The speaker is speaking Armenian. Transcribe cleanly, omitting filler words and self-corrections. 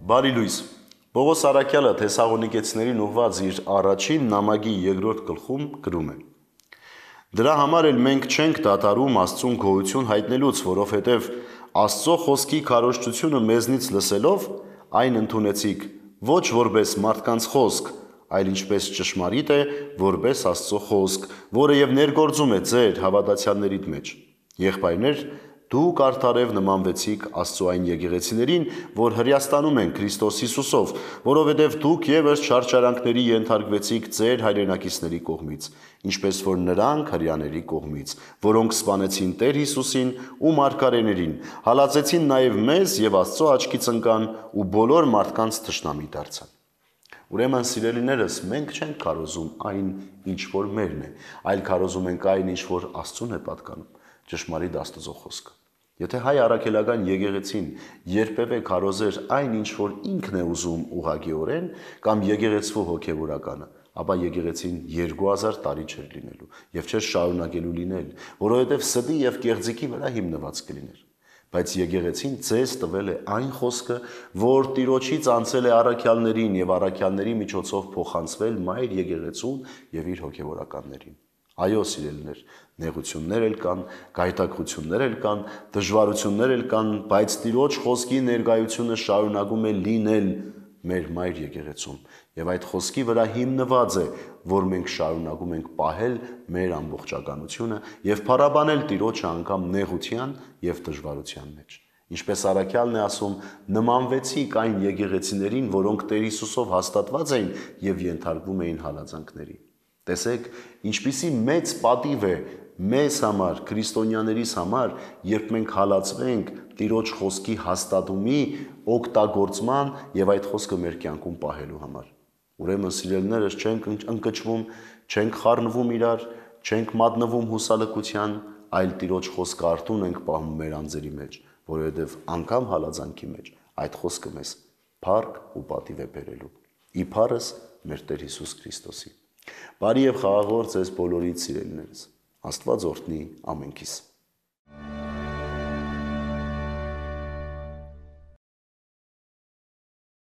Բարի լույս։ Պողոս Արաքյալը Թեսաղոնիկեցիներին ուղղված իր առաջին նամակի 2-րդ գլխում գրում է. Դրա համար էլ մենք չենք դադարում Աստծուն գոհություն հայտնելուց, որովհետև Աստծո խոսքի քարոզչությունը մեզնից լսելով այն ընդունեցիք ոչ որպես մարդկանց խոսք, այլ ինչպես ճշմարիտ է, որպես Աստծո խոսք, որը եւ ներգործում է ձեր հավատացյալներիդ մեջ։ Եղբայրներ, դուք արդարև նմանվեցիք Աստծո այն եկեղեցիներին, որ հրյաստանում են Քրիստոս Հիսուսով, որովհետև դուք ևս չարչարանքների ենթարկվեցիք ձեր հայրենակիցների կողմից, ինչպես որ նրանք հրյաների կողմից, որոնք սպանեցին Տեր Հիսուսին ու մարգարեներին, հալածեցին նաև մեզ եւ Աստծո աչքից ընկան ու բոլոր մարդկանց թշնամի դարձան։ Ուրեմն սիրելիներս, մենք չենք քարոզում այն, ինչ որ մերն է, այլ քարոզում ենք այն, ինչ որ Աստծուն է պատկանում, ճշմարիտ Աստծո խոսքը։ Եթե հայ առաքելական եկեղեցին երբևէ քարոզեր այն, ինչ որ ինքն է ուզում ուղղակիորեն, կամ եկեղեցու հոգևորականը, ապա եկեղեցին 2000 տարի չէր լինելու եւ չէր շարունակելու լինել, որովհետեւ ստի եւ կեղծիքի վրա հիմնված կլիներ։ Բայց եկեղեցին ձեզ տվել է այն խոսքը, որ Տիրոջից անցել է առաքյալներին եւ առաքյալների միջոցով փոխանցվել մայր եկեղեցուն եւ իր հոգևորականներին։ Այո, սիրելիներ, նեղություններ էլ կան, գայթակղություններ էլ կան, դժվարություններ էլ կան, բայց Տիրոջ խոսքի ներկայությունը շարունակում է լինել մեր մայր եկեղեցում եւ այդ խոսքի վրա հիմնված է, որ մենք շարունակում ենք պահել մեր ամբողջականությունը եւ փառաբանել Տիրոջը անգամ նեղության եւ դժվարության մեջ։ Ինչպես Արաքյալն է ասում, նմանվեցիք այն եկեղեցիներին, որոնք Տեր Հիսուսով հաստատված էին եւ ենթարկվում էին հալածանքների։ Տեսեք, ինչպիսի մեծ պատիվ է մեզ համար, քրիստոնյաներիս համար, երբ մենք հալածվենք Տիրոջ խոսքի հաստատումի, օգտագործման եւ այդ խոսքը մեր կյանքում պահելու համար։ Ուրեմն սիրելիներս, չենք ընկճվում, չենք խառնվում իրար, չենք մատնվում հուսալքության, այլ Տիրոջ խոսքը արտուն ենք պահում մեր անձերի մեջ, որովհետեւ անգամ հալածանքի մեջ այդ խոսքը մեզ փառք ու պատիվ է բերելու։ Իբարս մեր Տեր Հիսուս Քրիստոսի։ Բարի եւ խաղաղ օր ձեզ բոլորիդ սիրելիներս։ Աստված օրհնի ամենքիս։